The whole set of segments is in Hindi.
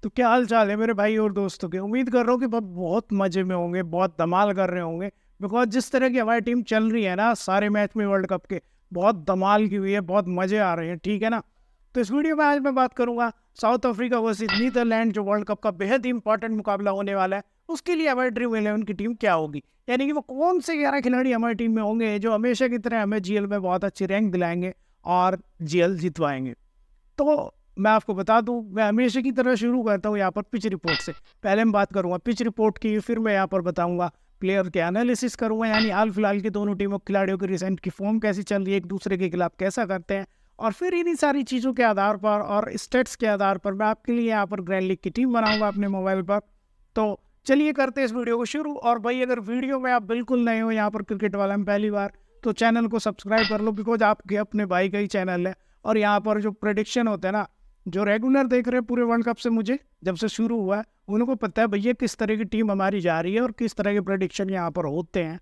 तो क्या हाल चाल है मेरे भाई और दोस्तों के। उम्मीद कर रहा हूँ कि बहुत मजे में होंगे, बहुत धमाल कर रहे होंगे। बिकॉज जिस तरह की हमारी टीम चल रही है ना, सारे मैच में वर्ल्ड कप के बहुत धमाल की हुई है, बहुत मजे आ रहे हैं, ठीक है ना। तो इस वीडियो में आज मैं बात करूंगा साउथ अफ्रीका वर्सेस नीदरलैंड, जो वर्ल्ड कप का बेहद इंपॉर्टेंट मुकाबला होने वाला है। उसके लिए हमारी ड्रीम 11 की टीम क्या होगी, यानी कि वो कौन से 11 खिलाड़ी हमारी टीम में होंगे जो हमेशा की तरह हमें जीएल में बहुत अच्छी रैंक दिलाएंगे और जीएल जितवाएंगे। तो मैं आपको बता दूं, मैं हमेशा की तरह शुरू करता हूं यहाँ पर पिच रिपोर्ट से। पहले मैं बात करूंगा पिच रिपोर्ट की, फिर मैं यहाँ पर बताऊंगा प्लेयर के एनालिसिस करूंगा, यानी हाल फिलहाल की दोनों टीमों खिलाड़ियों की रिसेंट की फॉर्म कैसी चल रही है, एक दूसरे के खिलाफ कैसा करते हैं। और फिर इन्हीं सारी चीज़ों के आधार पर और स्टेट्स के आधार पर मैं आपके लिए यहाँ पर ग्रैंड लीग की टीम बनाऊंगा अपने मोबाइल पर। तो चलिए करते हैं इस वीडियो को शुरू। और भाई अगर वीडियो में आप बिल्कुल नए हो यहाँ पर क्रिकेट वाला में पहली बार, तो चैनल को सब्सक्राइब कर लो, बिकॉज आपके अपने भाई का ही चैनल है। और यहाँ पर जो प्रेडिक्शन होते हैं ना, जो रेगुलर देख रहे हैं पूरे वर्ल्ड कप से, मुझे जब से शुरू हुआ है उनको पता है भैया किस तरह की टीम हमारी जा रही है और किस तरह के प्रेडिक्शन यहाँ पर होते हैं।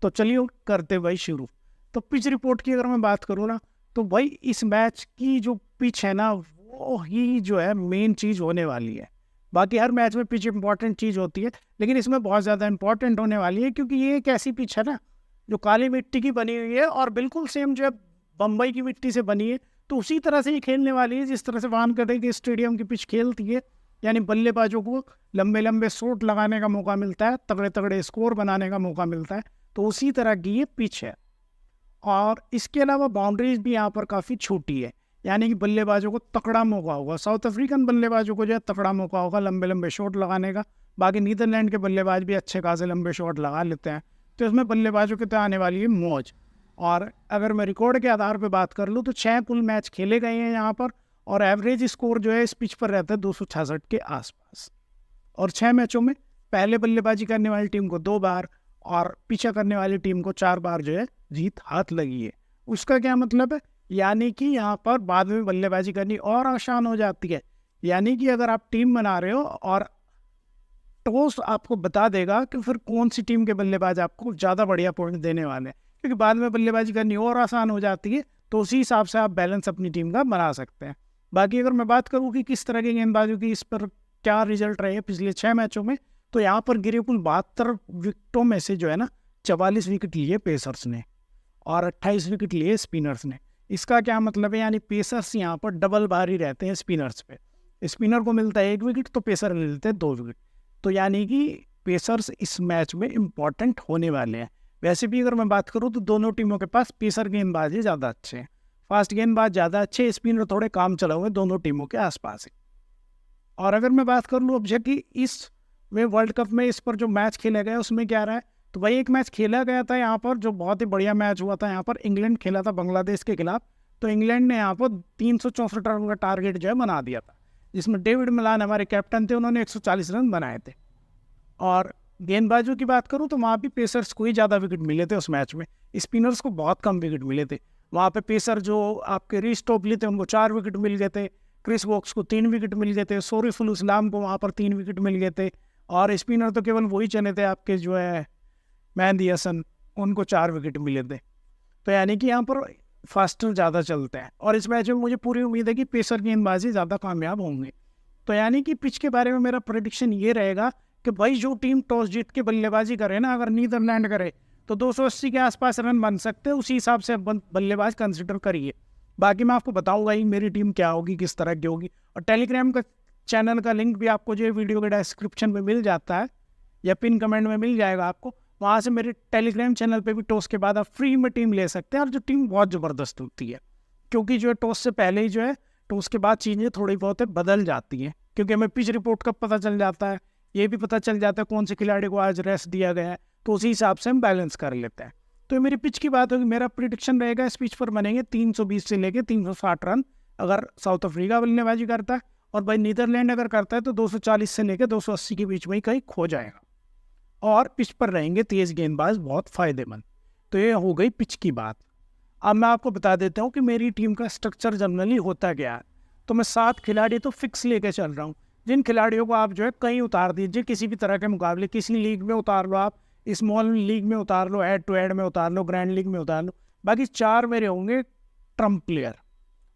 तो चलिए करते भाई शुरू। तो पिच रिपोर्ट की अगर मैं बात करूँ ना, तो भाई इस मैच की जो पिच है ना, वो ही जो है मेन चीज़ होने वाली है। बाकी हर मैच में पिच इंपॉर्टेंट चीज़ होती है, लेकिन इसमें बहुत ज़्यादा इंपॉर्टेंट होने वाली है, क्योंकि ये एक ऐसी पिच है ना जो काली मिट्टी की बनी हुई है और बिल्कुल सेम जो है बम्बई की मिट्टी से बनी है। तो उसी तरह से ये खेलने वाली है जिस तरह से वानखेड़े के स्टेडियम की पिच खेलती है, यानी बल्लेबाजों को लंबे लंबे शॉट लगाने का मौका मिलता है, तगड़े तगड़े स्कोर बनाने का मौका मिलता है। तो उसी तरह की ये पिच है। और इसके अलावा बाउंड्रीज भी यहाँ पर काफ़ी छोटी है, यानी कि बल्लेबाजों को तकड़ा मौका होगा, साउथ अफ्रीकन बल्लेबाजों को जो है तकड़ा मौका होगा लंबे लंबे शॉट लगाने का। बाकी नीदरलैंड के बल्लेबाज भी अच्छे खासे लंबे शॉट लगा लेते हैं। तो इसमें बल्लेबाजों की तो आने वाली है मौज। और अगर मैं रिकॉर्ड के आधार पर बात कर लूँ तो 6 कुल मैच खेले गए हैं यहाँ पर, और एवरेज स्कोर जो है इस पिच पर रहता है 266 के आसपास। और 6 मैचों में पहले बल्लेबाजी करने वाली टीम को 2 बार और पीछा करने वाली टीम को 4 बार जो है जीत हाथ लगी है। उसका क्या मतलब है, यानी कि यहाँ पर बाद में बल्लेबाजी करनी और आसान हो जाती है। यानी कि अगर आप टीम बना रहे हो और टॉस आपको बता देगा कि फिर कौन सी टीम के बल्लेबाज आपको ज़्यादा बढ़िया पॉइंट देने वाले हैं, क्योंकि बाद में बल्लेबाजी करनी और आसान हो जाती है। तो उसी हिसाब से आप बैलेंस अपनी टीम का बना सकते हैं। बाकी अगर मैं बात करूँ कि किस तरह के गेंदबाजों की इस पर क्या रिजल्ट रहे पिछले 6 मैचों में, तो यहाँ पर गिरे कुल 72 विकेटों में से जो है ना 44 विकेट लिए पेसर्स ने और 28 विकेट लिए स्पिनर्स ने। इसका क्या मतलब है, यानी पेसर्स यहाँ पर डबल भारी रहते हैं स्पिनर्स पे। स्पिनर को मिलता है 1 विकेट तो पेसर मिलते हैं 2 विकेट। तो यानी कि पेसर्स इस मैच में इम्पॉर्टेंट होने वाले हैं। वैसे भी अगर मैं बात करूँ तो दोनों टीमों के पास पेसर गेंदबाज ही ज़्यादा अच्छे हैं, फास्ट गेंदबाज ज़्यादा अच्छे, स्पिनर थोड़े काम चला हुए दोनों टीमों के आसपास है। और अगर मैं बात कर लूँ अब कि इस में वर्ल्ड कप में इस पर जो मैच खेला गया उसमें क्या रहा है, तो भाई एक मैच खेला गया था यहाँ पर जो बहुत ही बढ़िया मैच हुआ था। यहाँ पर इंग्लैंड खेला था बांग्लादेश के खिलाफ। तो इंग्लैंड ने यहाँ पर 364 रन का टारगेट जो है बना दिया था, जिसमें डेविड मिलान हमारे कैप्टन थे, उन्होंने 140 रन बनाए थे। और गेंदबाजों की बात करूं तो वहाँ भी पेसर्स को ही ज़्यादा विकेट मिले थे उस मैच में, स्पिनर्स को बहुत कम विकेट मिले थे। वहाँ पे पेसर जो आपके रीस टोपली थे उनको 4 विकेट मिल गए थे, क्रिस वोक्स को 3 विकेट मिल गए थे, सोरिफुल इस्लाम को वहाँ पर 3 विकेट मिल गए थे। और स्पिनर तो केवल वही चले थे आपके जो है मेहंदी हसन, उनको 4 विकेट मिले थे। तो यानी कि यहाँ पर फास्टर ज़्यादा चलते हैं, और इस मैच में मुझे पूरी उम्मीद है कि पेसर गेंदबाजी ज़्यादा कामयाब होंगे। तो यानी कि पिच के बारे में मेरा प्रेडिक्शन ये रहेगा कि भाई जो टीम टॉस जीत के बल्लेबाजी करे ना, अगर नीदरलैंड करे तो 280 के आसपास रन बन सकते हैं, उसी हिसाब से बल्लेबाज कंसिडर करिए। बाकी मैं आपको बताऊंगा ही मेरी टीम क्या होगी, किस तरह की होगी। और टेलीग्राम का चैनल का लिंक भी आपको जो वीडियो के डिस्क्रिप्शन में मिल जाता है या पिन कमेंट में मिल जाएगा आपको। वहाँ से मेरे टेलीग्राम चैनल पे भी टॉस के बाद आप फ्री में टीम ले सकते हैं, और जो टीम बहुत ज़बरदस्त होती है, क्योंकि जो है टॉस से पहले ही जो है टॉस के बाद चीज़ें थोड़ी बहुत बदल जाती हैं, क्योंकि हमें पिच रिपोर्ट का पता चल जाता है, ये भी पता चल जाता है कौन से खिलाड़ी को आज रेस्ट दिया गया है। तो उसी हिसाब से हम बैलेंस कर लेते हैं। तो मेरी पिच की बात होगी, मेरा प्रिडिक्शन रहेगा इस पिच पर बनेंगे 320 से लेके 360 रन अगर साउथ अफ्रीका बल्लेबाजी करता है, और भाई नीदरलैंड अगर करता है तो 240 से लेकर 280 के बीच में ही कहीं खो जाएगा। और पिच पर रहेंगे तेज गेंदबाज बहुत फायदेमंद। तो ये हो गई पिच की बात। अब मैं आपको बता देता हूँ कि मेरी टीम का स्ट्रक्चर जनरली होता क्या है। तो मैं 7 खिलाड़ी तो फिक्स लेके चल रहा हूँ, जिन खिलाड़ियों को आप जो है कहीं उतार दीजिए, किसी भी तरह के मुकाबले, किसी लीग में उतार लो, आप स्मॉल लीग में उतार लो, हेड टू हेड में उतार लो, ग्रैंड लीग में उतार लो। बाकी 4 मेरे होंगे ट्रम्प प्लेयर,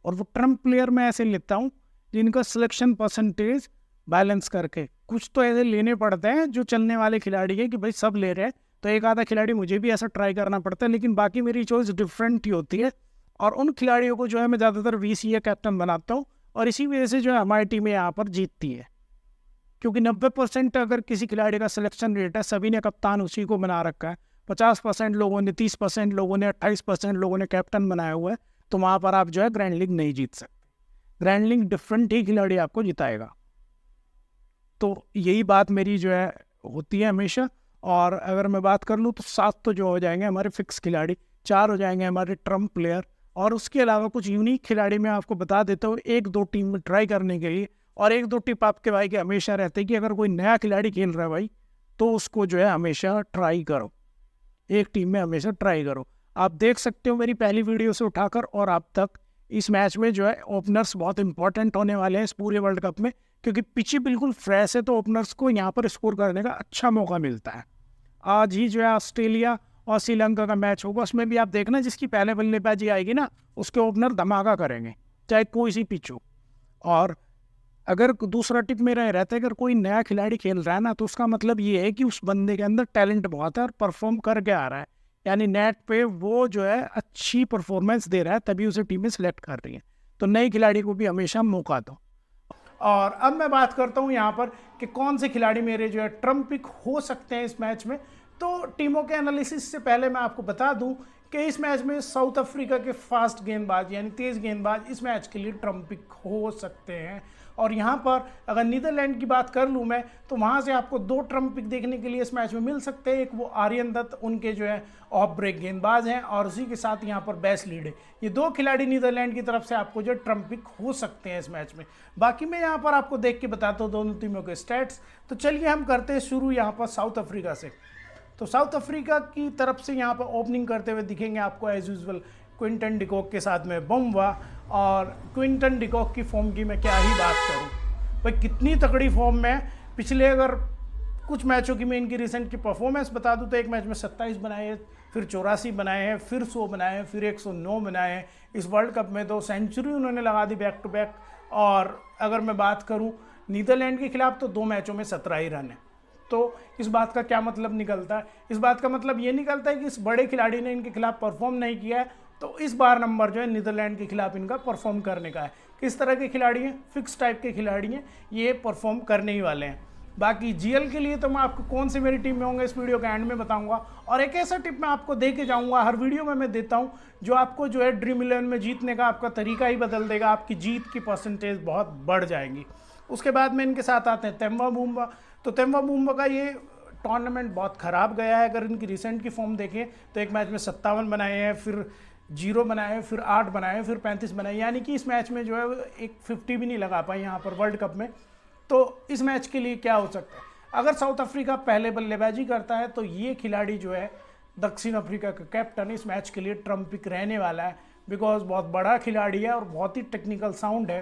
और वो ट्रम्प प्लेयर मैं ऐसे लेता हूँ जिनका सिलेक्शन परसेंटेज बैलेंस करके। कुछ तो ऐसे लेने पड़ते हैं जो चलने वाले खिलाड़ी हैं कि भाई सब ले रहे हैं, तो एक आधा खिलाड़ी मुझे भी ऐसा ट्राई करना पड़ता है, लेकिन बाकी मेरी चॉइस डिफरेंट ही होती है। और उन खिलाड़ियों को जो है मैं ज़्यादातर वीसी या कैप्टन बनाता हूँ, और इसी वजह से जो है हमारी टीम यहाँ पर जीतती है। क्योंकि 90% अगर किसी खिलाड़ी का सिलेक्शन रेट है, सभी ने कप्तान उसी को बना रखा है, 50% लोगों ने, 30% लोगों ने, 28% लोगों ने कैप्टन बनाया हुआ है, तो वहाँ पर आप जो है ग्रैंड लीग नहीं जीत सकते। ग्रैंड लीग डिफरेंट ही खिलाड़ी आपको जिताएगा। तो यही बात मेरी जो है होती है हमेशा। और अगर मैं बात कर लूँ तो 7 तो जो हो जाएंगे हमारे फिक्स खिलाड़ी, 4 हो जाएंगे हमारे ट्रम्प प्लेयर, और उसके अलावा कुछ यूनिक खिलाड़ी मैं आपको बता देता हूँ 1-2 टीम में ट्राई करने के लिए। और 1-2 टिप आपके भाई के हमेशा रहते हैं कि अगर कोई नया खिलाड़ी खेल रहा है भाई, तो उसको जो है हमेशा ट्राई करो, एक टीम में हमेशा ट्राई करो। आप देख सकते हो मेरी पहली वीडियो से उठाकर और अब तक इस मैच में जो है ओपनर्स बहुत इंपॉर्टेंट होने वाले हैं इस पूरे वर्ल्ड कप में, क्योंकि पिच बिल्कुल फ्रेश है, तो ओपनर्स को यहाँ पर स्कोर करने का अच्छा मौका मिलता है। आज ही जो है ऑस्ट्रेलिया और श्रीलंका का मैच होगा, उसमें भी आप देखना जिसकी पहले बल्लेबाजी आएगी ना, उसके ओपनर धमाका करेंगे, चाहे कोई सी पिच हो। और अगर दूसरा टिप मेरा ये रहता है, अगर कोई नया खिलाड़ी खेल रहा है ना, तो उसका मतलब ये है कि उस बंदे के अंदर टैलेंट बहुत है और परफॉर्म करके आ रहा है, यानी नेट पे वो जो है अच्छी परफॉर्मेंस दे रहा है, तभी उसे टीमें सेलेक्ट कर रही हैं। तो नए खिलाड़ी को भी हमेशा मौका दो। और अब मैं बात करता हूँ यहाँ पर कि कौन से खिलाड़ी मेरे जो है ट्रम्प पिक हो सकते हैं इस मैच में। तो टीमों के एनालिसिस से पहले मैं आपको बता दूं कि इस मैच में साउथ अफ्रीका के फास्ट गेंदबाज यानी तेज गेंदबाज इस मैच के लिए ट्रम्प पिक हो सकते हैं। और यहाँ पर अगर नीदरलैंड की बात कर लूँ मैं, तो वहाँ से आपको 2 ट्रम्प पिक देखने के लिए इस मैच में मिल सकते हैं। एक वो आर्यन दत्त, उनके जो है ऑफ ब्रेक गेंदबाज हैं, और उसी के साथ यहाँ पर बेस लीड है। ये 2 खिलाड़ी नीदरलैंड की तरफ से आपको जो ट्रम्प पिक हो सकते हैं इस मैच में। बाकी मैं यहाँ पर आपको देख के बताता हूँ दोनों टीमों के स्टैट्स। तो चलिए हम करते हैं शुरू यहाँ पर साउथ अफ्रीका से। तो साउथ अफ्रीका की तरफ से यहाँ पर ओपनिंग करते हुए दिखेंगे आपको एज यूजुअल क्विंटन डिकॉक के साथ में बम्बा। और क्विंटन डिकॉक की फॉर्म की मैं क्या ही बात करूँ भाई, कितनी तगड़ी फॉर्म में। पिछले अगर कुछ मैचों की मैं इनकी रिसेंट की परफॉर्मेंस बता दूँ तो एक मैच में 27 बनाए हैं, फिर 84 बनाए हैं, फिर 100 बनाए हैं, फिर 109 बनाए हैं। इस वर्ल्ड कप में 2 सेंचुरी उन्होंने लगा दी बैक टू बैक। और अगर मैं बात करूँ नीदरलैंड के खिलाफ तो 2 मैचों में 17 ही रन है। तो इस बात का क्या मतलब निकलता है? इस बात का मतलब ये निकलता है कि इस बड़े खिलाड़ी ने इनके खिलाफ परफॉर्म नहीं किया है, तो इस बार नंबर जो है नीदरलैंड के खिलाफ इनका परफॉर्म करने का है। किस तरह के खिलाड़ी हैं? फिक्स टाइप के खिलाड़ी हैं, ये परफॉर्म करने ही वाले हैं। बाकी जीएल के लिए तो मैं आपको कौन से मेरी टीम में होंगे इस वीडियो के एंड में बताऊंगा। और एक ऐसा टिप मैं आपको दे के जाऊंगा, हर वीडियो में मैं देता हूं, जो आपको जो है ड्रीम 11 में जीतने का आपका तरीका ही बदल देगा, आपकी जीत की परसेंटेज बहुत बढ़ जाएंगी। उसके बाद में इनके साथ आते हैं तेम्बा बूम्बा। तो तेम्बा बूम्बा का ये टूर्नामेंट बहुत ख़राब गया है। अगर इनकी रिसेंट की फॉर्म देखें तो एक मैच में 57 बनाए हैं, फिर 0 बनाए, फिर 8 बनाए, फिर 35 बनाए, यानी कि इस मैच में जो है एक 50 भी नहीं लगा पाए यहाँ पर वर्ल्ड कप में। तो इस मैच के लिए क्या हो सकता है? अगर साउथ अफ्रीका पहले बल्लेबाजी करता है तो ये खिलाड़ी जो है दक्षिण अफ्रीका का कैप्टन इस मैच के लिए ट्रम्प पिक रहने वाला है, बिकॉज बहुत बड़ा खिलाड़ी है और बहुत ही टेक्निकल साउंड है।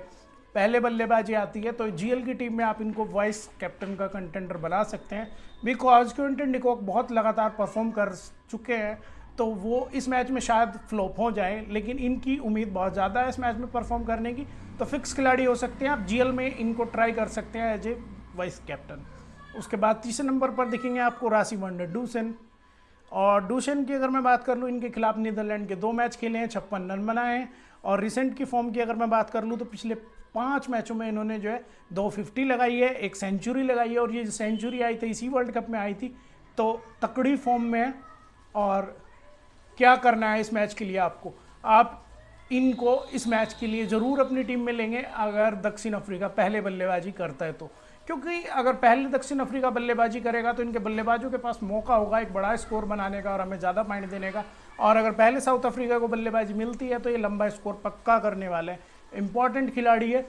पहले बल्लेबाजी आती है तो जीएल की टीम में आप इनको वाइस कैप्टन का कंटेंडर बना सकते हैं, बिकॉज क्विंटन डिकॉक बहुत लगातार परफॉर्म कर चुके हैं। तो वो इस मैच में शायद फ्लॉप हो जाए, लेकिन इनकी उम्मीद बहुत ज़्यादा है इस मैच में परफॉर्म करने की। तो फिक्स खिलाड़ी हो सकते हैं, आप जीएल में इनको ट्राई कर सकते हैं एज ए वाइस कैप्टन। उसके बाद तीसरे नंबर पर दिखेंगे आपको रासी वंडर डूसन। और डूसन की अगर मैं बात कर लूँ, इनके खिलाफ नीदरलैंड के 2 मैच खेले हैं, 56 रन बनाए हैं। और रिसेंट की फॉर्म की अगर मैं बात कर लूँ तो पिछले 5 मैचों में इन्होंने जो है 250 लगाई है, एक सेंचुरी लगाई है, और ये सेंचुरी आई थी इसी वर्ल्ड कप में आई थी। तो तकड़ी फॉर्म में है। और क्या करना है इस मैच के लिए आपको, आप इनको इस मैच के लिए ज़रूर अपनी टीम में लेंगे अगर दक्षिण अफ्रीका पहले बल्लेबाजी करता है तो। क्योंकि अगर पहले दक्षिण अफ्रीका बल्लेबाजी करेगा तो इनके बल्लेबाजों के पास मौका होगा एक बड़ा स्कोर बनाने का और हमें ज़्यादा पॉइंट देने का। और अगर पहले साउथ अफ्रीका को बल्लेबाजी मिलती है तो ये लंबा स्कोर पक्का करने वाले हैं। इंपॉर्टेंट खिलाड़ी है,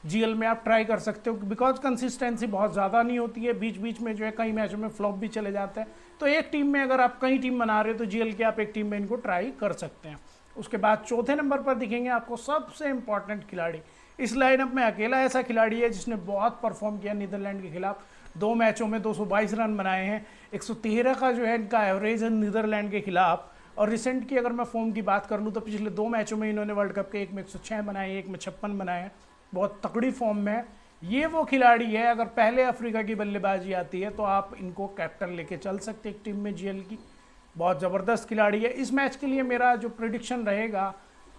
जीएल में आप ट्राई कर सकते हो, बिकॉज कंसिस्टेंसी बहुत ज़्यादा नहीं होती है, बीच बीच में जो है कई मैचों में फ्लॉप भी चले जाते हैं। तो एक टीम में अगर आप कई टीम बना रहे हो तो जीएल की आप एक टीम में इनको ट्राई कर सकते हैं। उसके बाद चौथे नंबर पर दिखेंगे आपको सबसे इंपॉर्टेंट खिलाड़ी। इस लाइनअप में अकेला ऐसा खिलाड़ी है जिसने बहुत परफॉर्म किया नीदरलैंड के खिलाफ। 2 मैचों में 222 रन बनाए हैं, 113 का जो है इनका एवरेज है नीदरलैंड के खिलाफ। और रिसेंट की अगर मैं फॉर्म की बात कर लूँ तो पिछले 2 मैचों में इन्होंने वर्ल्ड कप के एक में 106 बनाए, एक में 56 बनाए हैं। बहुत तकड़ी फॉर्म में है। ये वो खिलाड़ी है, अगर पहले अफ्रीका की बल्लेबाजी आती है तो आप इनको कैप्टन लेके चल सकते हैं एक टीम में जीएल की। बहुत ज़बरदस्त खिलाड़ी है। इस मैच के लिए मेरा जो प्रिडिक्शन रहेगा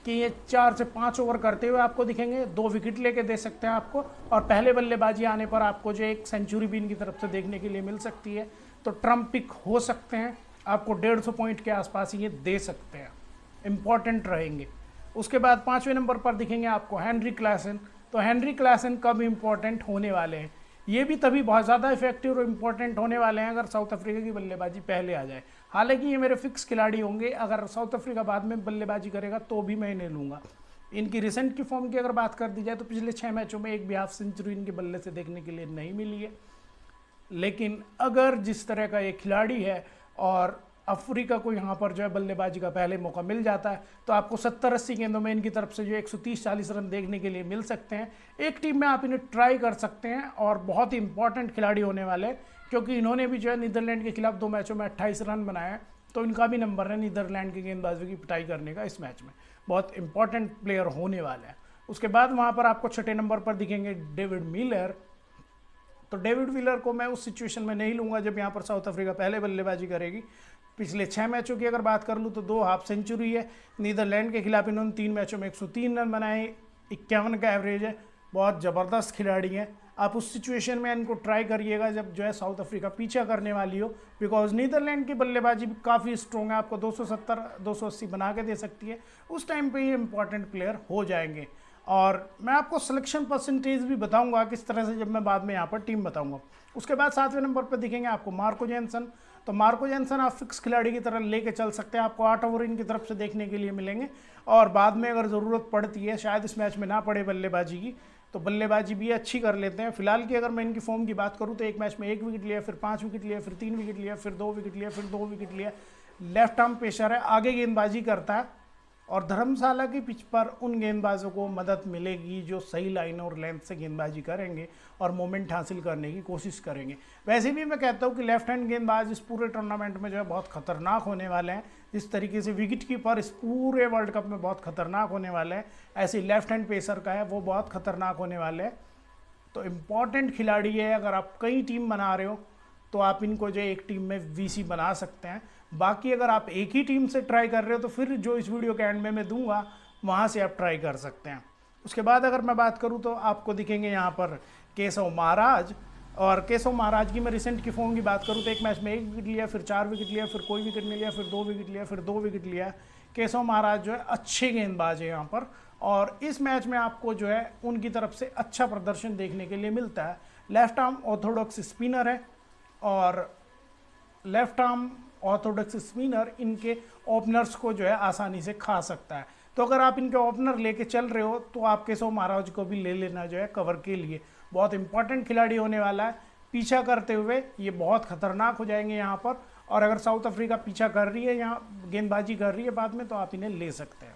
कि ये 4 से 5 ओवर करते हुए आपको दिखेंगे, 2 विकेट लेके दे सकते हैं आपको, और पहले बल्लेबाजी आने पर आपको जो एक सेंचुरी भी इनकी तरफ से देखने के लिए मिल सकती है। तो ट्रम्प पिक हो सकते हैं, आपको 150 पॉइंट के आसपास ये दे सकते हैं, इंपॉर्टेंट रहेंगे। उसके बाद 5वें नंबर पर दिखेंगे आपको हेनरी क्लासन। तो हेनरी क्लासन कब इंपॉर्टेंट होने वाले हैं, ये भी तभी बहुत ज़्यादा इफेक्टिव और इंपॉर्टेंट होने वाले हैं अगर साउथ अफ्रीका की बल्लेबाजी पहले आ जाए। हालांकि ये मेरे फिक्स खिलाड़ी होंगे, अगर साउथ अफ्रीका बाद में बल्लेबाजी करेगा तो भी मैं इन्हें लूँगा। इनकी रिसेंट की फॉर्म की अगर बात कर दी जाए तो पिछले 6 मैचों में एक भी हाफ सेंचुरी इनके बल्ले से देखने के लिए नहीं मिली है। लेकिन अगर जिस तरह का ये खिलाड़ी है और अफ्रीका को यहाँ पर जो है बल्लेबाजी का पहले मौका मिल जाता है, तो आपको 70-80 गेंदों में इनकी तरफ से जो 130-40 रन देखने के लिए मिल सकते हैं। एक टीम में आप इन्हें ट्राई कर सकते हैं और बहुत ही इंपॉर्टेंट खिलाड़ी होने वाले हैं, क्योंकि इन्होंने भी जो है नीदरलैंड के खिलाफ 2 मैचों में 28 रन बनाए हैं, तो इनका भी नंबर है नीदरलैंड के गेंदबाजों की पिटाई करने का इस मैच में। बहुत इंपॉर्टेंट प्लेयर होने वाले हैं। उसके बाद वहाँ पर आपको 6ठे नंबर पर दिखेंगे डेविड मिलर। तो डेविड मिलर को मैं उस सिचुएशन में नहीं लूँगा जब यहाँ पर साउथ अफ्रीका पहले बल्लेबाजी करेगी। पिछले 6 मैचों की अगर बात कर लूँ तो 2 हाफ सेंचुरी है। नीदरलैंड के खिलाफ इन्होंने 3 मैचों में 103 रन बनाए, 51 का एवरेज है। बहुत ज़बरदस्त खिलाड़ी हैं। आप उस सिचुएशन में इनको ट्राई करिएगा जब जो है साउथ अफ्रीका पीछा करने वाली हो, बिकॉज नीदरलैंड की बल्लेबाजी भी काफ़ी स्ट्रॉन्ग है, आपको 270-280 बना के दे सकती है। उस टाइम पे ये इंपॉर्टेंट प्लेयर हो जाएंगे। और मैं आपको सिलेक्शन परसेंटेज भी बताऊंगा किस तरह से, जब मैं बाद में यहाँ पर टीम बताऊंगा। उसके बाद 7वें नंबर पर दिखेंगे आपको मार्को जेनसन। तो मार्को जेनसन आप फिक्स खिलाड़ी की तरह लेके चल सकते हैं, आपको 8 ओवर इनकी तरफ से देखने के लिए मिलेंगे, और बाद में अगर ज़रूरत पड़ती है, शायद इस मैच में ना पड़े बल्लेबाजी की, तो बल्लेबाजी भी अच्छी कर लेते हैं। फिलहाल की अगर मैं इनकी फॉर्म की बात करूँ तो एक मैच में 1 विकेट लिया, फिर 5 विकेट लिया, फिर 3 विकेट लिया, फिर 2 विकेट लिया, फिर 2 विकेट लिया। लेफ्ट आर्म पेसर है, आगे गेंदबाजी करता है, और धर्मशाला की पिच पर उन गेंदबाजों को मदद मिलेगी जो सही लाइन और लेंथ से गेंदबाजी करेंगे और मोमेंट हासिल करने की कोशिश करेंगे। वैसे भी मैं कहता हूँ कि लेफ्ट हैंड गेंदबाज इस पूरे टूर्नामेंट में जो है बहुत खतरनाक होने वाले हैं। जिस तरीके से विकेट कीपर इस पूरे वर्ल्ड कप में बहुत खतरनाक होने वाले हैं, ऐसे लेफ्ट हैंड पेसर का है वो बहुत खतरनाक होने वाले हैं। तो इम्पॉर्टेंट खिलाड़ी है। अगर आप कई टीम बना रहे हो तो आप इनको जो एक टीम में वीसी बना सकते हैं। बाकी अगर आप एक ही टीम से ट्राई कर रहे हो तो फिर जो इस वीडियो के एंड में मैं दूंगा वहाँ से आप ट्राई कर सकते हैं। उसके बाद अगर मैं बात करूँ तो आपको दिखेंगे यहाँ पर केशव महाराज। और केशव महाराज की मैं रिसेंट की फॉर्म की बात करूँ तो एक मैच में 1 विकेट लिया, फिर 4 विकेट लिया, फिर कोई विकेट नहीं लिया, फिर 2 विकेट लिया, फिर 2 विकेट लिया। केशव महाराज जो है अच्छे गेंदबाज है यहाँ पर, और इस मैच में आपको जो है उनकी तरफ से अच्छा प्रदर्शन देखने के लिए मिलता है। लेफ्ट आर्म ऑर्थोडॉक्स स्पिनर है, और लेफ्ट आर्म ऑर्थोडॉक्स स्पिनर इनके ओपनर्स को जो है आसानी से खा सकता है। तो अगर आप इनके ओपनर लेके चल रहे हो तो आप केशव महाराज को भी ले लेना जो है कवर के लिए। बहुत इंपॉर्टेंट खिलाड़ी होने वाला है। पीछा करते हुए ये बहुत खतरनाक हो जाएंगे यहाँ पर, और अगर साउथ अफ्रीका पीछा कर रही है, यहाँ गेंदबाजी कर रही है बाद में, तो आप इन्हें ले सकते हैं।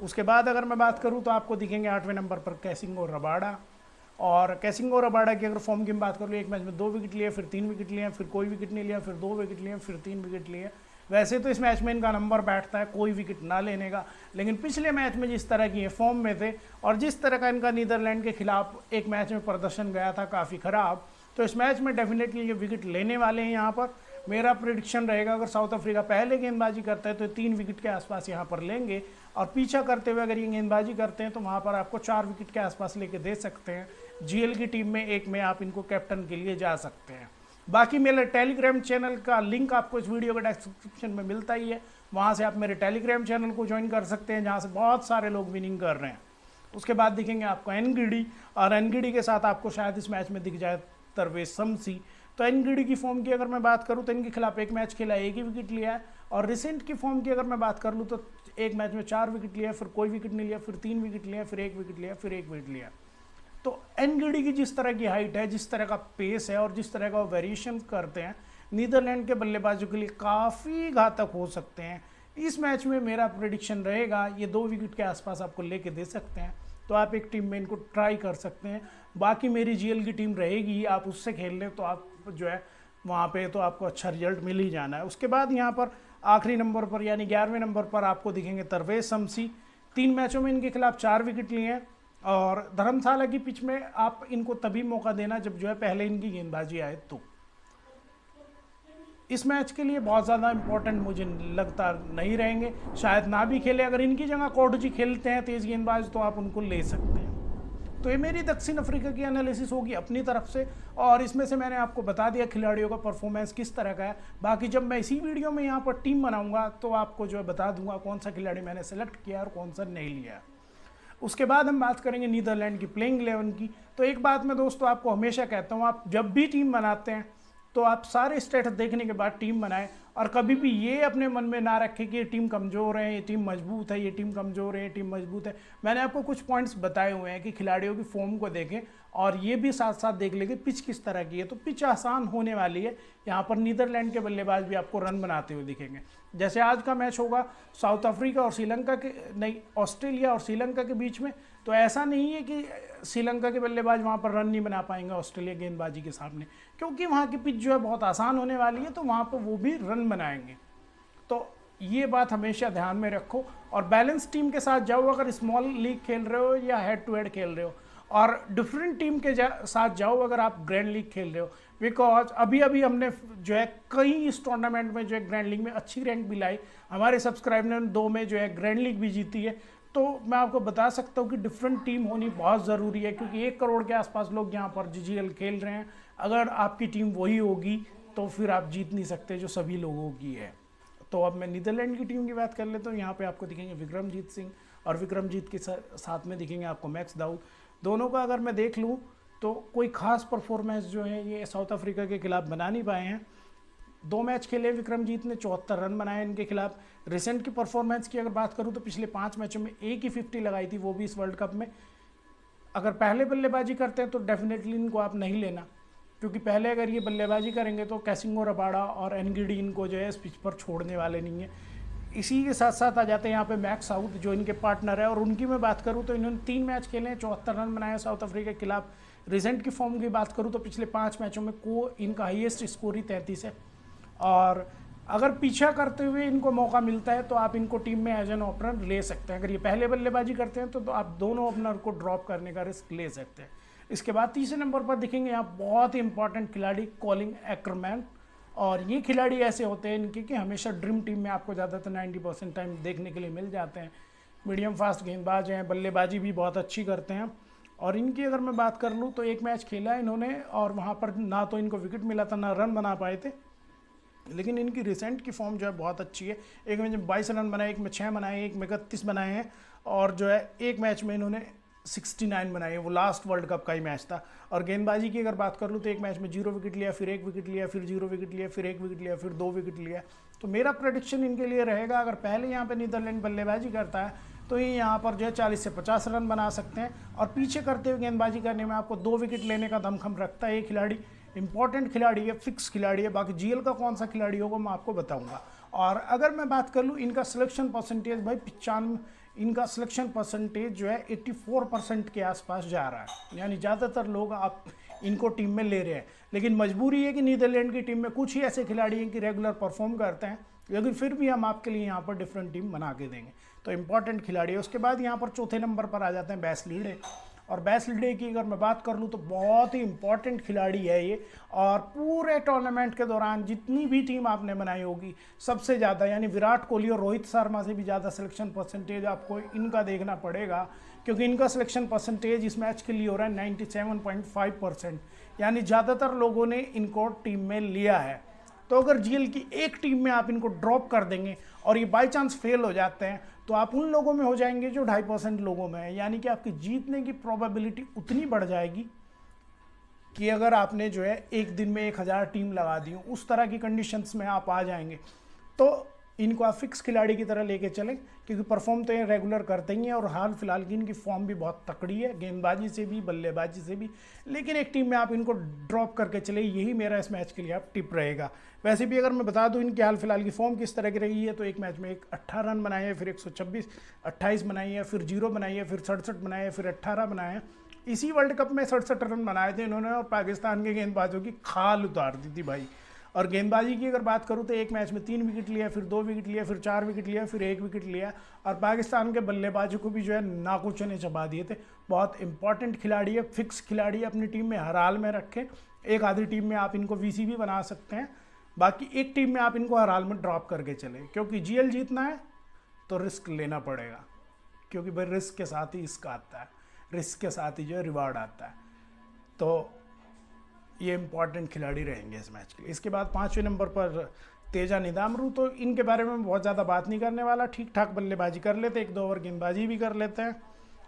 उसके बाद अगर मैं बात करूँ तो आपको दिखेंगे 8वें नंबर पर कैसिंगो रबाडा। और कैसिंगो रबाडा की अगर फॉर्म की बात कर लो, एक मैच में 2 विकेट लिए, फिर 3 विकेट लिए, फिर कोई विकेट नहीं लिया, फिर 2 विकेट लिए, फिर 3 विकेट लिए। वैसे तो इस मैच में इनका नंबर बैठता है कोई विकेट ना लेने का, लेकिन पिछले मैच में जिस तरह की ये फॉर्म में थे और जिस तरह का इनका नीदरलैंड के खिलाफ एक मैच में प्रदर्शन गया था काफ़ी ख़राब, तो इस मैच में डेफिनेटली ये विकेट लेने वाले हैं। यहाँ पर मेरा प्रेडिक्शन रहेगा अगर साउथ अफ्रीका पहले गेंदबाजी करता है तो 3 विकेट के आसपास यहाँ पर लेंगे, और पीछा करते हुए अगर ये गेंदबाजी करते हैं तो वहाँ पर आपको 4 विकेट के आसपास लेके दे सकते हैं। जीएल की टीम में एक में आप इनको कैप्टन के लिए जा सकते हैं। बाकी मेरे टेलीग्राम चैनल का लिंक आपको इस वीडियो के डिस्क्रिप्शन में मिलता ही है, वहाँ से आप मेरे टेलीग्राम चैनल को ज्वाइन कर सकते हैं जहाँ से बहुत सारे लोग विनिंग कर रहे हैं। उसके बाद दिखेंगे आपको एनगिडी, और एनगिडी के साथ आपको शायद इस मैच में दिख जाए तरवेश शमसी। तो एनगिडी की फॉर्म की अगर मैं बात करूँ तो इनके खिलाफ एक मैच खेला, 1 ही विकेट लिया है, और रिसेंट की फॉर्म की अगर मैं बात कर लूँ तो एक मैच में 4 विकेट लिया, फिर कोई विकेट नहीं लिया, फिर 3 विकेट लिया, फिर 1 विकेट लिया, फिर 1 विकेट लिया। तो एनगिडी की जिस तरह की हाइट है, जिस तरह का पेस है और जिस तरह का वेरिएशन करते हैं, नीदरलैंड के बल्लेबाजों के लिए काफ़ी घातक हो सकते हैं। इस मैच में मेरा प्रेडिक्शन रहेगा ये 2 विकेट के आसपास आपको लेके दे सकते हैं, तो आप एक टीम में इनको ट्राई कर सकते हैं। बाकी मेरी जीएल की टीम रहेगी, आप उससे खेल लें तो आप जो है वहाँ पे तो आपको अच्छा रिजल्ट मिल ही जाना है। उसके बाद यहाँ पर आखिरी नंबर पर यानी 11वें नंबर पर आपको दिखेंगे तरवेश शमसी। 3 मैचों में इनके खिलाफ 4 विकेट लिए हैं, और धर्मशाला की पिच में आप इनको तभी मौका देना जब जो है पहले इनकी गेंदबाजी आए। तो इस मैच के लिए बहुत ज़्यादा इंपॉर्टेंट मुझे लगता नहीं रहेंगे, शायद ना भी खेले। अगर इनकी जगह कोटजी खेलते हैं तेज़ गेंदबाज तो आप उनको ले सकते हैं। तो ये मेरी दक्षिण अफ्रीका की एनालिसिस होगी अपनी तरफ से, और इसमें से मैंने आपको बता दिया खिलाड़ियों का परफॉर्मेंस किस तरह का है। बाकी जब मैं इसी वीडियो में यहाँ पर टीम बनाऊंगा तो आपको जो है बता दूंगा कौन सा खिलाड़ी मैंने सेलेक्ट किया और कौन सा नहीं लिया। उसके बाद हम बात करेंगे नीदरलैंड की प्लेइंग 11 की। तो एक बात मैं दोस्तों आपको हमेशा कहता हूँ, आप जब भी टीम बनाते हैं तो आप सारे स्टेट्स देखने के बाद टीम बनाएं, और कभी भी ये अपने मन में ना रखें कि ये टीम कमज़ोर है, ये टीम मजबूत है, ये टीम कमज़ोर है, ये टीम मजबूत है। मैंने आपको कुछ पॉइंट्स बताए हुए हैं कि खिलाड़ियों की फॉर्म को देखें, और ये भी साथ साथ देख लेंगे पिच किस तरह की है। तो पिच आसान होने वाली है, यहाँ पर नीदरलैंड के बल्लेबाज भी आपको रन बनाते हुए दिखेंगे। जैसे आज का मैच होगा साउथ अफ्रीका और श्रीलंका के, नहीं, ऑस्ट्रेलिया और श्रीलंका के बीच में, तो ऐसा नहीं है कि श्रीलंका के बल्लेबाज वहाँ पर रन नहीं बना पाएंगे ऑस्ट्रेलिया गेंदबाजी के सामने, क्योंकि वहाँ की पिच जो है बहुत आसान होने वाली है, तो वहाँ पर वो भी रन बनाएंगे। तो ये बात हमेशा ध्यान में रखो, और बैलेंस टीम के साथ जाओ अगर स्मॉल लीग खेल रहे हो या हेड टू हेड खेल रहे हो, और डिफरेंट टीम के साथ जाओ अगर आप ग्रैंड लीग खेल रहे हो। बिकॉज अभी अभी हमने जो है कई इस टूर्नामेंट में जो है ग्रैंड लीग में अच्छी रैंक भी लाई, हमारे सब्सक्राइबर ने 2 में जो है ग्रैंड लीग भी जीती है। तो मैं आपको बता सकता हूँ कि डिफरेंट टीम होनी बहुत ज़रूरी है, क्योंकि 1 करोड़ के आसपास लोग यहाँ पर जीजीएल खेल रहे हैं। अगर आपकी टीम वही होगी तो फिर आप जीत नहीं सकते जो सभी लोगों की है। तो अब मैं नीदरलैंड की टीम की बात कर लेता हूँ। यहाँ पे आपको दिखेंगे विक्रमजीत सिंह, और विक्रमजीत के साथ में दिखेंगे आपको मैक्स दाऊद। दोनों का अगर मैं देख लूँ तो कोई खास परफॉर्मेंस जो है ये साउथ अफ्रीका के खिलाफ बना नहीं पाए हैं। 2 मैच खेले विक्रमजीत ने, 74 रन बनाए इनके खिलाफ। रिसेंट की परफॉर्मेंस की अगर बात करूँ तो पिछले 5 मैचों में एक ही 50 लगाई थी, वो भी इस वर्ल्ड कप में। अगर पहले बल्लेबाजी करते हैं तो डेफिनेटली इनको आप नहीं लेना, क्योंकि पहले अगर ये बल्लेबाजी करेंगे तो कैसिंगो रबाड़ा और एनगिडी इनको जो है इस पिच पर छोड़ने वाले नहीं है। इसी के साथ साथ आ जाते हैं यहाँ पे मैक्स साउथ जो इनके पार्टनर है, और उनकी मैं बात करूँ तो इन्होंने 3 मैच खेले हैं, 74 रन बनाए साउथ अफ्रीका के खिलाफ। रिसेंट की फॉर्म की बात करूँ तो पिछले 5 मैचों में इनका हाईएस्ट स्कोर ही 33 है। और अगर पीछा करते हुए इनको मौका मिलता है तो आप इनको टीम में एज एन ओपनर ले सकते हैं। अगर ये पहले बल्लेबाजी करते हैं तो आप दोनों ओपनर को ड्रॉप करने का रिस्क ले सकते हैं। इसके बाद तीसरे नंबर पर दिखेंगे यहाँ बहुत ही इंपॉर्टेंट खिलाड़ी कॉलिन एक्करमैन, और ये खिलाड़ी ऐसे होते हैं इनके कि हमेशा ड्रीम टीम में आपको ज़्यादातर 90% टाइम देखने के लिए मिल जाते हैं। मीडियम फास्ट गेंदबाज हैं, बल्लेबाजी भी बहुत अच्छी करते हैं। और इनकी अगर मैं बात कर लूँ तो 1 मैच खेला है इन्होंने, और वहाँ पर ना तो इनको विकेट मिला था ना रन बना पाए थे, लेकिन इनकी रिसेंट की फॉर्म जो है बहुत अच्छी है। एक मैच में 22 रन बनाए, एक में 6 बनाए, एक में 31 बनाए हैं, और जो है एक मैच में इन्होंने 69 बनाए, वो लास्ट वर्ल्ड कप का ही मैच था। और गेंदबाजी की अगर बात कर लूँ तो एक मैच में 0 विकेट लिया, फिर 1 विकेट लिया, फिर 0 विकेट लिया, फिर 1 विकेट लिया, फिर 2 विकेट लिया। तो मेरा प्रेडिक्शन इनके लिए रहेगा, अगर पहले यहाँ पे नीदरलैंड बल्लेबाजी करता है तो ये यहाँ पर जो है 40 से 50 रन बना सकते हैं, और पीछे करते हुए गेंदबाजी करने में आपको 2 विकेट लेने का दमखम रखता है ये खिलाड़ी। इंपॉर्टेंट खिलाड़ी है, फिक्स खिलाड़ी है। बाकी जीएल का कौन सा खिलाड़ी होगा मैं आपको बताऊंगा। और अगर मैं बात कर लूँ इनका सिलेक्शन परसेंटेज, भाई 95, इनका सिलेक्शन परसेंटेज जो है 84% के आसपास जा रहा है, यानी ज़्यादातर लोग आप इनको टीम में ले रहे हैं। लेकिन मजबूरी है कि नीदरलैंड की टीम में कुछ ही ऐसे खिलाड़ी हैं कि रेगुलर परफॉर्म करते हैं, लेकिन फिर भी हम आपके लिए यहाँ पर डिफरेंट टीम बना के देंगे। तो इंपॉर्टेंट खिलाड़ी है। उसके बाद यहाँ पर चौथे नंबर पर आ जाते हैं बैसलीडे, और बैसलीडे की अगर मैं बात कर लूँ तो बहुत ही इंपॉर्टेंट खिलाड़ी है ये। और पूरे टूर्नामेंट के दौरान जितनी भी टीम आपने बनाई होगी सबसे ज़्यादा, यानी विराट कोहली और रोहित शर्मा से भी ज़्यादा सिलेक्शन परसेंटेज आपको इनका देखना पड़ेगा, क्योंकि इनका सिलेक्शन परसेंटेज इस मैच के लिए हो रहा है 97.5%, यानी ज़्यादातर लोगों ने इनको टीम में लिया है। तो अगर जीएल की एक टीम में आप इनको ड्रॉप कर देंगे और ये बाई चांस फेल हो जाते हैं तो आप उन लोगों में हो जाएंगे जो 2.5% लोगों में है, यानी कि आपकी जीतने की प्रोबेबिलिटी उतनी बढ़ जाएगी कि अगर आपने जो है एक दिन में 1000 टीम लगा दी, उस तरह की कंडीशंस में आप आ जाएंगे। तो इनको आप फिक्स खिलाड़ी की तरह लेके चलें, क्योंकि परफॉर्म तो ये रेगुलर करते ही हैं, और हाल फिलहाल की इनकी फॉर्म भी बहुत तकड़ी है, गेंदबाजी से भी बल्लेबाजी से भी। लेकिन एक टीम में आप इनको ड्रॉप करके चले, यही मेरा इस मैच के लिए आप टिप रहेगा। वैसे भी अगर मैं बता दूं इनकी हाल फिलहाल की फॉर्म किस तरह की रही है, तो एक मैच में 18 रन बनाए हैं, फिर 128 बनाई है, फिर 0 बनाई है, फिर 67 बनाए हैं, फिर 18 बनाए हैं। इसी वर्ल्ड कप में 67 रन बनाए थे इन्होंने, और पाकिस्तान के गेंदबाजों की खाल उतार दी थी भाई। और गेंदबाजी की अगर बात करूँ तो एक मैच में 3 विकेट लिया, फिर 2 विकेट लिया, फिर 4 विकेट लिया, फिर 1 विकेट लिया, और पाकिस्तान के बल्लेबाजों को भी जो है नाखून ने चबा दिए थे। बहुत इंपॉर्टेंट खिलाड़ी है, फिक्स खिलाड़ी है, अपनी टीम में हर हाल में रखें। एक आधी टीम में आप इनको वीसी भी बना सकते हैं, बाकी एक टीम में आप इनको हर हाल में ड्रॉप करके चले, क्योंकि जीएल जीतना है तो रिस्क लेना पड़ेगा, क्योंकि भाई रिस्क के साथ ही इसका आता है, रिस्क के साथ ही जो है रिवार्ड आता है। तो ये इंपॉर्टेंट खिलाड़ी रहेंगे इस मैच के लिए। इसके बाद 5वें नंबर पर तेजा निदामरू, तो इनके बारे में बहुत ज़्यादा बात नहीं करने वाला, ठीक ठाक बल्लेबाजी कर लेते, 1-2 ओवर गेंदबाजी भी कर लेते हैं,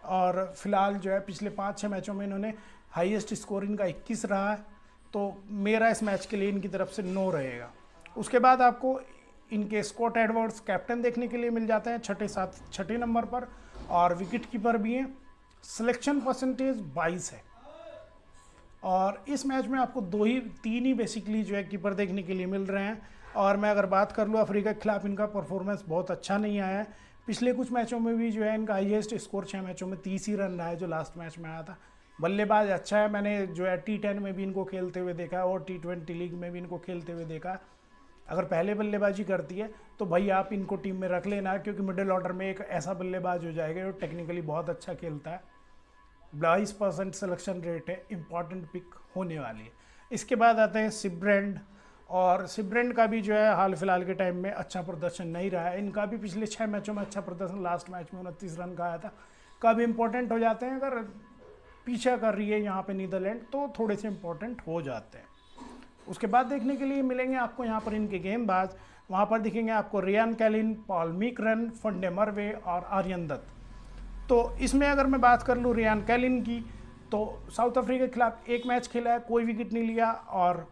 और फिलहाल जो है पिछले 5-6 मैचों में इन्होंने हाईएस्ट स्कोर इनका 21 रहा है, तो मेरा इस मैच के लिए इनकी तरफ से नो रहेगा। उसके बाद आपको इनके स्कॉट एडवर्ड्स कैप्टन देखने के लिए मिल जाते हैं 6 नंबर पर, और विकेट कीपर भी हैं। सिलेक्शन परसेंटेज 22 है, और इस मैच में आपको 3 ही बेसिकली जो है कीपर देखने के लिए मिल रहे हैं। और मैं अगर बात कर लूँ अफ्रीका के खिलाफ इनका परफॉर्मेंस बहुत अच्छा नहीं आया है। पिछले कुछ मैचों में भी जो है इनका हाईएस्ट स्कोर 6 मैचों में 30 ही रन रहा है, जो लास्ट मैच में आया था। बल्लेबाज अच्छा है, मैंने जो है T10 में भी इनको खेलते हुए देखा है और T20 लीग में भी इनको खेलते हुए देखा। अगर पहले बल्लेबाजी करती है तो भाई आप इनको टीम में रख लेना, क्योंकि मिडिल ऑर्डर में एक ऐसा बल्लेबाज हो जाएगा जो टेक्निकली बहुत अच्छा खेलता है। 22% सिलेक्शन रेट है, इंपॉर्टेंट पिक होने वाली है। इसके बाद आते हैं सिब्रेंड, और सिब्रेंड का भी जो है हाल फिलहाल के टाइम में अच्छा प्रदर्शन नहीं रहा है। इनका भी पिछले 6 मैचों में अच्छा प्रदर्शन, लास्ट मैच में 29 रन का आया था। कब इंपॉर्टेंट हो जाते हैं, अगर पीछा कर रही है यहाँ पे नीदरलैंड, तो थोड़े से इंपॉर्टेंट हो जाते हैं। उसके बाद देखने के लिए मिलेंगे आपको यहाँ पर इनके गेंदबाज, वहाँ पर दिखेंगे आपको रियान कैलिन, पॉल मीकरन, फंडे मरवे और आर्यन दत्त। तो इसमें अगर मैं बात कर लूँ रियान कैलिन की, तो साउथ अफ्रीका के खिलाफ एक मैच खेला है, कोई विकेट नहीं लिया, और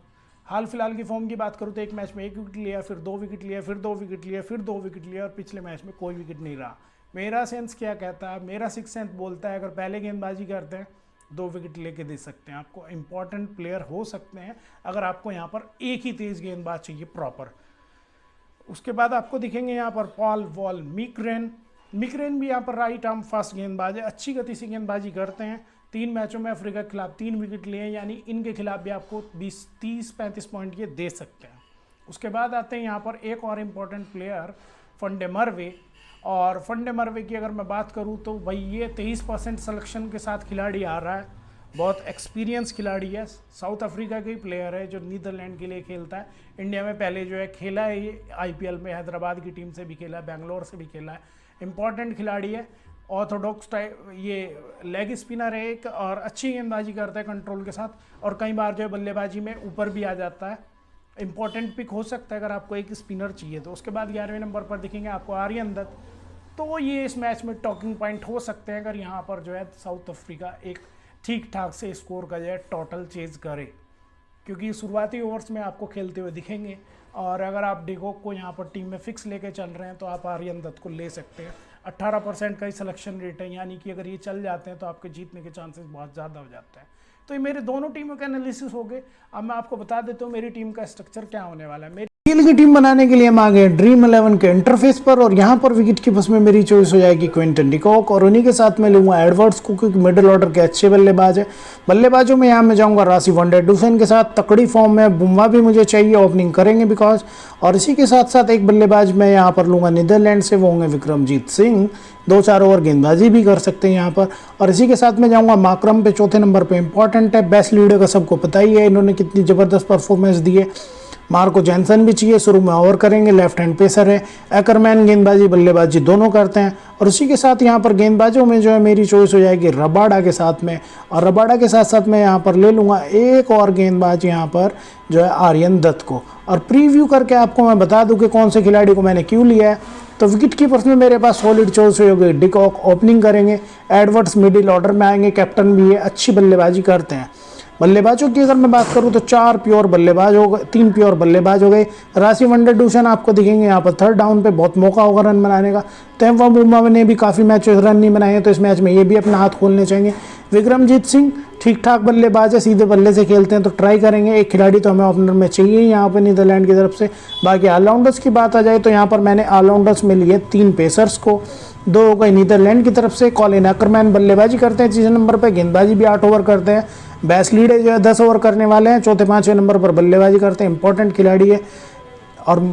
हाल फिलहाल की फॉर्म की बात करूँ तो एक मैच में 1 विकेट लिया, फिर 2 विकेट लिया, फिर 2 विकेट लिया, फिर 2 विकेट लिया, और पिछले मैच में कोई विकेट नहीं रहा। मेरा सेंस क्या कहता है, मेरा सिक्स सेंस बोलता है अगर पहले गेंदबाजी करते हैं 2 विकेट लेके दे सकते हैं, आपको इंपॉर्टेंट प्लेयर हो सकते हैं अगर आपको यहाँ पर एक ही तेज गेंदबाज चाहिए प्रॉपर। उसके बाद आपको दिखेंगे यहाँ पर पॉल वॉल मीकरेन भी यहाँ पर राइट आर्म फास्ट गेंदबाज है, अच्छी गति से गेंदबाजी करते हैं। 3 मैचों में अफ्रीका के खिलाफ 3 विकेट लिए हैं, यानी इनके खिलाफ भी आपको 20-30-35 पॉइंट ये दे सकते हैं। उसके बाद आते हैं यहाँ पर एक और इम्पोर्टेंट प्लेयर फंडे मरवे, और फंडे मरवे की अगर मैं बात करूँ तो भाई ये 23% सिलेक्शन के साथ खिलाड़ी आ रहा है, बहुत एक्सपीरियंस खिलाड़ी है, साउथ अफ्रीका के ही प्लेयर है जो नीदरलैंड के लिए खेलता है। इंडिया में पहले जो है खेला है, ये आईपीएल में हैदराबाद की टीम से भी खेला है, बेंगलोर से भी खेला है, इंपॉर्टेंट खिलाड़ी है, ऑर्थोडॉक्स टाइप, ये लेग स्पिनर है एक, और अच्छी गेंदबाजी करता है कंट्रोल के साथ, और कई बार जो है बल्लेबाजी में ऊपर भी आ जाता है। इंपॉर्टेंट पिक हो सकता है अगर आपको एक स्पिनर चाहिए तो। उसके बाद 11वें नंबर पर दिखेंगे आपको आर्यन दत्त, तो ये इस मैच में टॉकिंग पॉइंट हो सकते हैं अगर यहाँ पर जो है साउथ अफ्रीका एक ठीक ठाक से स्कोर का जो है टोटल चेज करे, क्योंकि शुरुआती ओवर्स में आपको खेलते हुए दिखेंगे। और अगर आप डिकॉक को यहाँ पर टीम में फिक्स लेके चल रहे हैं तो आप आर्यन दत्त को ले सकते हैं। 18% का ही सिलेक्शन रेट है, यानी कि अगर ये चल जाते हैं तो आपके जीतने के चांसेस बहुत ज़्यादा हो जाते हैं। तो ये मेरे दोनों टीमों के एनालिसिस हो गए। अब मैं आपको बता देता हूँ मेरी टीम का स्ट्रक्चर क्या होने वाला है। खेल की टीम बनाने के लिए हम आ गए ड्रीम 11 के इंटरफेस पर, और यहाँ पर विकेट कीपर्स में मेरी चॉइस हो जाएगी क्विंटन डिकॉक, और उन्हीं के साथ मैं लूँगा एडवर्ड्स को, क्योंकि मिडिल ऑर्डर के अच्छे बल्लेबाज है। बल्लेबाजों में यहाँ मैं जाऊँगा राशिद वन डे डुसेन के साथ, तकड़ी फॉर्म में बुम्मा भी मुझे चाहिए, ओपनिंग करेंगे बिकॉज, और इसी के साथ साथ एक बल्लेबाज मैं यहाँ पर लूँगा नीदरलैंड से, वो होंगे विक्रमजीत सिंह, 2-4 ओवर गेंदबाजी भी कर सकते हैं यहाँ पर। और इसी के साथ मैं जाऊँगा माकरम पे, चौथे नंबर पे इंपॉर्टेंट है, बेस्ट लीडर का सबको पता ही है, इन्होंने कितनी ज़बरदस्त परफॉर्मेंस दी है। मार्को जैनसन भी चाहिए, शुरू में ओवर करेंगे, लेफ्ट हैंड पेसर है। एकरमैन गेंदबाजी बल्लेबाजी दोनों करते हैं, और उसी के साथ यहाँ पर गेंदबाजों में जो है मेरी चॉइस हो जाएगी रबाडा के साथ में, और रबाडा के साथ साथ मैं यहाँ पर ले लूँगा एक और गेंदबाज यहाँ पर जो है आर्यन दत्त को। और प्रीव्यू करके आपको मैं बता दूँ कि कौन से खिलाड़ी को मैंने क्यों लिया है। तो विकेट कीपर्स में मेरे पास सॉलिड चॉइस होगी, डिकॉक ओपनिंग करेंगे, एडवर्ड्स मिडिल ऑर्डर में आएंगे, कैप्टन भी है, अच्छी बल्लेबाजी करते हैं। बल्लेबाजों की अगर मैं बात करूं तो 4 प्योर बल्लेबाज हो गए, 3 प्योर बल्लेबाज हो गए। राशिद वन डे डुसेन आपको दिखेंगे यहाँ पर 3rd डाउन पे, बहुत मौका होगा रन बनाने का। तेम्बा बुम्मा ने भी काफ़ी मैच रन नहीं बनाए हैं, तो इस मैच में ये भी अपना हाथ खोलने चाहिए। विक्रमजीत सिंह ठीक ठाक बल्लेबाज है, सीधे बल्ले से खेलते हैं, तो ट्राई करेंगे। एक खिलाड़ी तो हमें ओपनर में चाहिए यहाँ पर नीदरलैंड की तरफ से। बाकी ऑलराउंडर्स की बात आ जाए तो यहाँ पर मैंने ऑलराउंडर्स में लिए 3 पेसर्स को, 2 हो गए नीदरलैंड की तरफ से। कॉलिन एकरमैन बल्लेबाजी करते हैं 3 नंबर पर, गेंदबाजी भी 8 ओवर करते हैं। बैसलीडे जो है 10 ओवर करने वाले हैं, चौथे पाँचवें नंबर पर बल्लेबाजी करते हैं, इंपॉर्टेंट खिलाड़ी है। और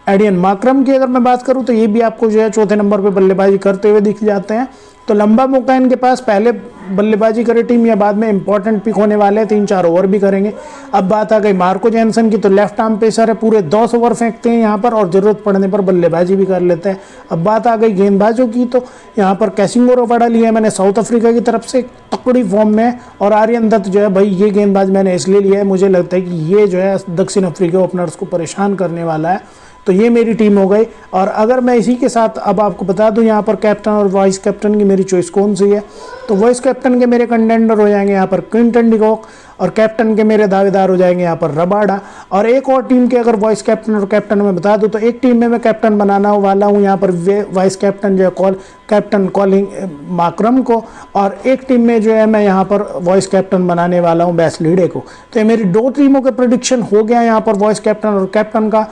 एडियन मार्करम की अगर मैं बात करूं तो ये भी आपको जो है चौथे नंबर पे बल्लेबाजी करते हुए दिख जाते हैं। तो लंबा मौका इनके पास, पहले बल्लेबाजी करे टीम या बाद में इंपॉर्टेंट पिक होने वाले हैं, 3-4 ओवर भी करेंगे। अब बात आ गई मार्को जैनसन की, तो लेफ्ट आर्म पेसर है, पूरे 10 ओवर फेंकते हैं यहाँ पर और ज़रूरत पड़ने पर बल्लेबाजी भी कर लेते हैं। अब बात आ गई गेंदबाजों की, तो यहाँ पर कैसिंगो रबाडा लिया है मैंने साउथ अफ्रीका की तरफ से, तकड़ी फॉर्म में। और आर्यन दत्त जो है भाई, ये गेंदबाज मैंने इसलिए लिया है, मुझे लगता है कि ये जो है दक्षिण अफ्रीका ओपनर्स को परेशान करने वाला है। तो ये मेरी टीम हो गई। और अगर मैं इसी के साथ अब आपको बता दूं यहाँ पर कैप्टन और वाइस कैप्टन की मेरी चॉइस कौन सी है, तो वाइस कैप्टन के मेरे कंटेंडर हो जाएंगे यहाँ पर क्विंटन डिकॉक, और कैप्टन के मेरे दावेदार हो जाएंगे यहाँ पर रबाडा। और एक और टीम के अगर वाइस कैप्टन और कैप्टन में बता दूं, तो एक टीम में मैं कैप्टन बनाना वाला हूँ यहाँ पर वाइस कैप्टन जो है कैप्टन कॉलिंग मार्करम को, और एक टीम में जो है मैं यहाँ पर वाइस कैप्टन बनाने वाला हूँ बैसलीडे को। तो ये मेरी 2 टीमों के प्रेडिक्शन हो गया यहाँ पर वाइस कैप्टन और कैप्टन का।